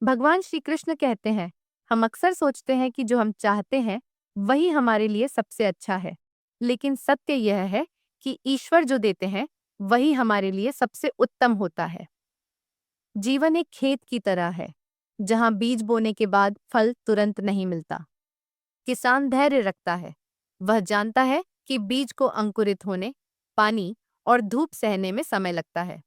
भगवान श्री कृष्ण कहते हैं, हम अक्सर सोचते हैं कि जो हम चाहते हैं वही हमारे लिए सबसे अच्छा है, लेकिन सत्य यह है कि ईश्वर जो देते हैं वही हमारे लिए सबसे उत्तम होता है। जीवन एक खेत की तरह है, जहां बीज बोने के बाद फल तुरंत नहीं मिलता। किसान धैर्य रखता है। वह जानता है कि बीज को अंकुरित होने, पानी और धूप सहने में समय लगता है,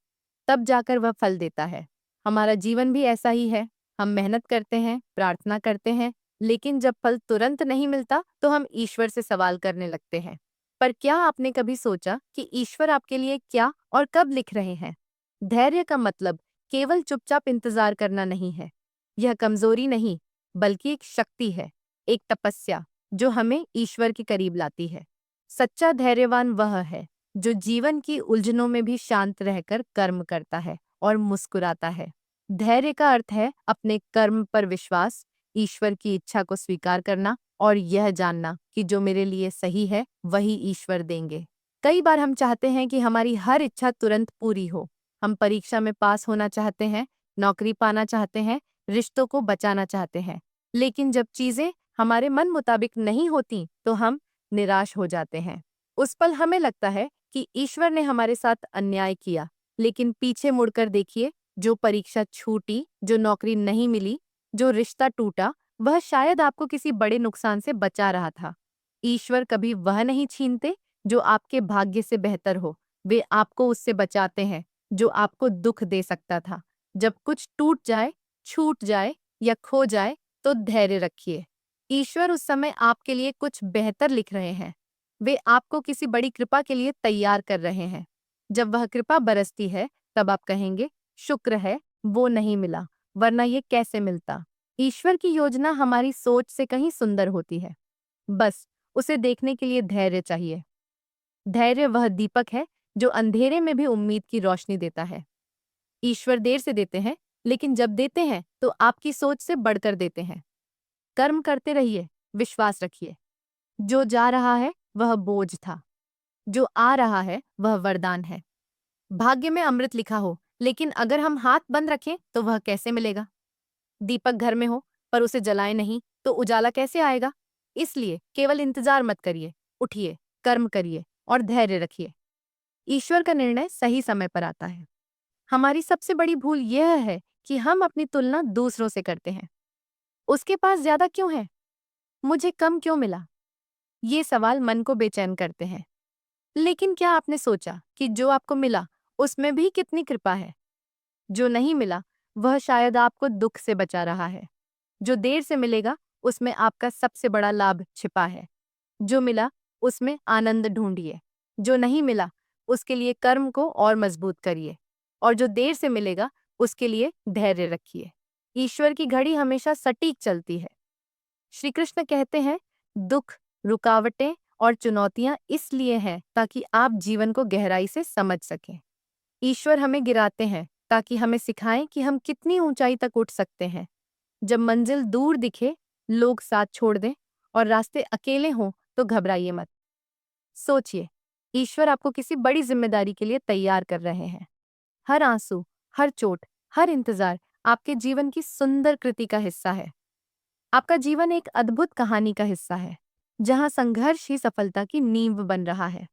तब जाकर वह फल देता है। हमारा जीवन भी ऐसा ही है। हम मेहनत करते हैं, प्रार्थना करते हैं, लेकिन जब फल तुरंत नहीं मिलता तो हम ईश्वर से सवाल करने लगते हैं। पर क्या आपने कभी सोचा कि ईश्वर आपके लिए क्या और कब लिख रहे हैं? धैर्य का मतलब केवल चुपचाप इंतजार करना नहीं है। यह कमजोरी नहीं, बल्कि एक शक्ति है, एक तपस्या जो हमें ईश्वर के करीब लाती है। सच्चा धैर्यवान वह है जो जीवन की उलझनों में भी शांत रहकर कर्म करता है और मुस्कुराता है। धैर्य का अर्थ है अपने कर्म पर विश्वास, ईश्वर की इच्छा को स्वीकार करना और यह जानना कि जो मेरे लिए सही है वही ईश्वर देंगे। कई बार हम चाहते हैं कि हमारी हर इच्छा तुरंत पूरी हो। हम परीक्षा में पास होना चाहते हैं, नौकरी पाना चाहते हैं, रिश्तों को बचाना चाहते हैं, लेकिन जब चीजें हमारे मन मुताबिक नहीं होती तो हम निराश हो जाते हैं। उस पल हमें लगता है कि ईश्वर ने हमारे साथ अन्याय किया, लेकिन पीछे मुड़कर देखिए, जो परीक्षा छूटी, जो नौकरी नहीं मिली, जो रिश्ता टूटा, वह शायद आपको किसी बड़े नुकसान से बचा रहा था। ईश्वर कभी वह नहीं छीनते जो आपके भाग्य से बेहतर हो, वे आपको उससे बचाते हैं जो आपको दुख दे सकता था। जब कुछ टूट जाए, छूट जाए या खो जाए, तो धैर्य रखिए। ईश्वर उस समय आपके लिए कुछ बेहतर लिख रहे हैं। वे आपको किसी बड़ी कृपा के लिए तैयार कर रहे हैं। जब वह कृपा बरसती है, तब आप कहेंगे, शुक्र है वो नहीं मिला, वरना ये कैसे मिलता। ईश्वर की योजना हमारी सोच से कहीं सुंदर होती है। बस उसे देखने के लिए धैर्य चाहिए। धैर्य वह दीपक है जो अंधेरे में भी उम्मीद की रोशनी देता है। ईश्वर देर से देते हैं, लेकिन जब देते हैं तो आपकी सोच से बढ़कर देते हैं। कर्म करते रहिए, विश्वास रखिए। जो जा रहा है वह बोझ था, जो आ रहा है वह वरदान है। भाग्य में अमृत लिखा हो, लेकिन अगर हम हाथ बंद रखें तो वह कैसे मिलेगा? दीपक घर में हो पर उसे जलाए नहीं तो उजाला कैसे आएगा? इसलिए केवल इंतजार मत करिए, उठिए, कर्म करिए और धैर्य रखिए। ईश्वर का निर्णय सही समय पर आता है। हमारी सबसे बड़ी भूल यह है कि हम अपनी तुलना दूसरों से करते हैं। उसके पास ज्यादा क्यों है? मुझे कम क्यों मिला? ये सवाल मन को बेचैन करते हैं। लेकिन क्या आपने सोचा कि जो आपको मिला उसमें भी कितनी कृपा है? जो नहीं मिला वह शायद आपको दुख से बचा रहा है। जो देर से मिलेगा उसमें आपका सबसे बड़ा लाभ छिपा है। जो मिला उसमें आनंद ढूंढिए। जो नहीं मिला उसके लिए कर्म को और मजबूत करिए। और जो देर से मिलेगा उसके लिए धैर्य रखिए। ईश्वर की घड़ी हमेशा सटीक चलती है। श्री कृष्ण कहते हैं, दुख, रुकावटें और चुनौतियां इसलिए हैं ताकि आप जीवन को गहराई से समझ सकें। ईश्वर हमें गिराते हैं ताकि हमें सिखाएं कि हम कितनी ऊंचाई तक उठ सकते हैं। जब मंजिल दूर दिखे, लोग साथ छोड़ दें और रास्ते अकेले हों तो घबराइए मत। सोचिए, ईश्वर आपको किसी बड़ी जिम्मेदारी के लिए तैयार कर रहे हैं। हर आंसू, हर चोट, हर इंतजार आपके जीवन की सुंदर कृति का हिस्सा है। आपका जीवन एक अद्भुत कहानी का हिस्सा है, जहां संघर्ष ही सफलता की नींव बन रहा है।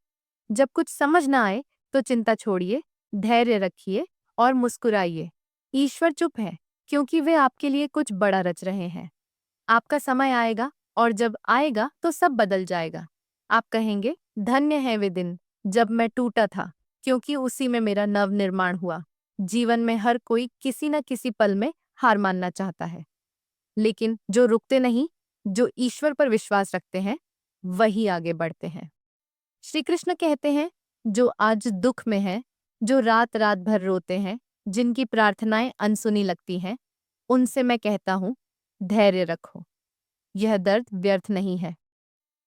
जब कुछ समझ ना आए तो चिंता छोड़िए, धैर्य रखिए और मुस्कुराइए। ईश्वर चुप है क्योंकि वे आपके लिए कुछ बड़ा रच रहे हैं। आपका समय आएगा और जब आएगा तो सब बदल जाएगा। आप कहेंगे, धन्य है वे दिन जब मैं टूटा था, क्योंकि उसी में मेरा नव निर्माण हुआ। जीवन में हर कोई किसी न किसी पल में हार मानना चाहता है, लेकिन जो रुकते नहीं, जो ईश्वर पर विश्वास रखते हैं, वही आगे बढ़ते हैं। श्री कृष्ण कहते हैं, जो आज दुख में है, जो रात रात भर रोते हैं, जिनकी प्रार्थनाएं अनसुनी लगती हैं, उनसे मैं कहता हूं, धैर्य रखो। यह दर्द व्यर्थ नहीं है।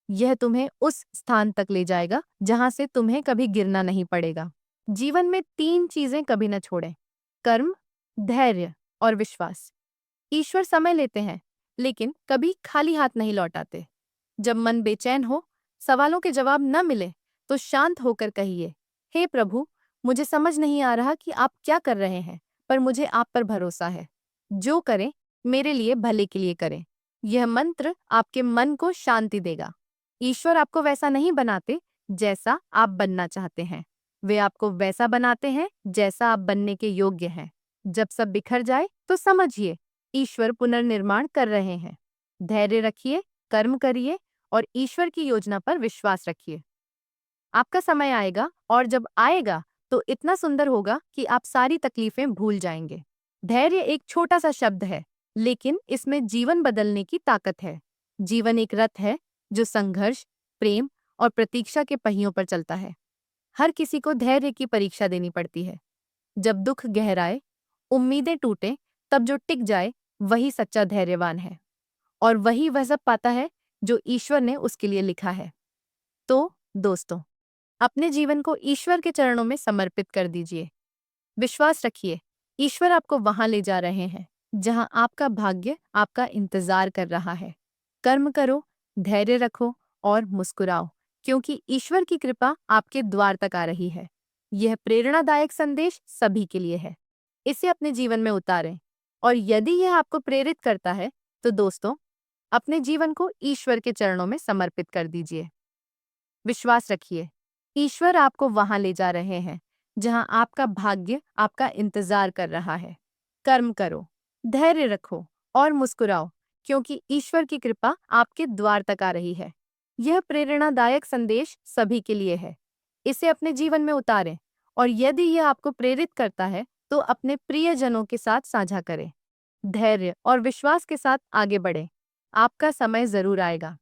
यह तुम्हें उस स्थान तक ले जाएगा जहां से तुम्हें कभी गिरना नहीं पड़ेगा। जीवन में 3 चीजें कभी न छोड़ें: कर्म, धैर्य और विश्वास। ईश्वर समय लेते हैं, लेकिन कभी खाली हाथ नहीं लौटाते। जब मन बेचैन हो, सवालों के जवाब न मिले, तो शांत होकर कहिए, हे प्रभु, मुझे समझ नहीं आ रहा कि आप क्या कर रहे हैं, पर मुझे आप पर भरोसा है। जो करें मेरे लिए भले के लिए करें। यह मंत्र आपके मन को शांति देगा। ईश्वर आपको वैसा नहीं बनाते जैसा आप बनना चाहते हैं। वे आपको वैसा बनाते हैं जैसा आप बनने के योग्य हैं। जब सब बिखर जाए तो समझिए ईश्वर पुनर्निर्माण कर रहे हैं। धैर्य रखिए, कर्म करिए और ईश्वर की योजना पर विश्वास रखिए। आपका समय आएगा और जब आएगा तो इतना सुंदर होगा कि आप सारी तकलीफें भूल जाएंगे। धैर्य एक छोटा सा शब्द है, लेकिन इसमें जीवन बदलने की ताकत है। जीवन एक रथ है जो संघर्ष, प्रेम और प्रतीक्षा के पहियों पर चलता है। हर किसी को धैर्य की परीक्षा देनी पड़ती है। जब दुख गहराए, उम्मीदें टूटे, तब जो टिक जाए वही सच्चा धैर्यवान है। और वही वह सब पाता है जो ईश्वर ने उसके लिए लिखा है। तो दोस्तों, अपने जीवन को ईश्वर के चरणों में समर्पित कर दीजिए। विश्वास रखिए, ईश्वर आपको वहां ले जा रहे हैं जहां आपका भाग्य आपका इंतजार कर रहा है। कर्म करो, धैर्य रखो और मुस्कुराओ, क्योंकि ईश्वर की कृपा आपके द्वार तक आ रही है। यह प्रेरणादायक संदेश सभी के लिए है। इसे अपने जीवन में उतारें। और यदि यह आपको प्रेरित करता है, तो दोस्तों, अपने जीवन को ईश्वर के चरणों में समर्पित कर दीजिए। विश्वास रखिए, ईश्वर आपको वहां ले जा रहे हैं जहां आपका भाग्य आपका इंतजार कर रहा है। कर्म करो, धैर्य रखो और मुस्कुराओ, क्योंकि ईश्वर की कृपा आपके द्वार तक आ रही है। यह प्रेरणादायक संदेश सभी के लिए है। इसे अपने जीवन में उतारें और यदि यह आपको प्रेरित करता है तो अपने प्रियजनों के साथ साझा करें। धैर्य और विश्वास के साथ आगे बढ़ें। आपका समय जरूर आएगा।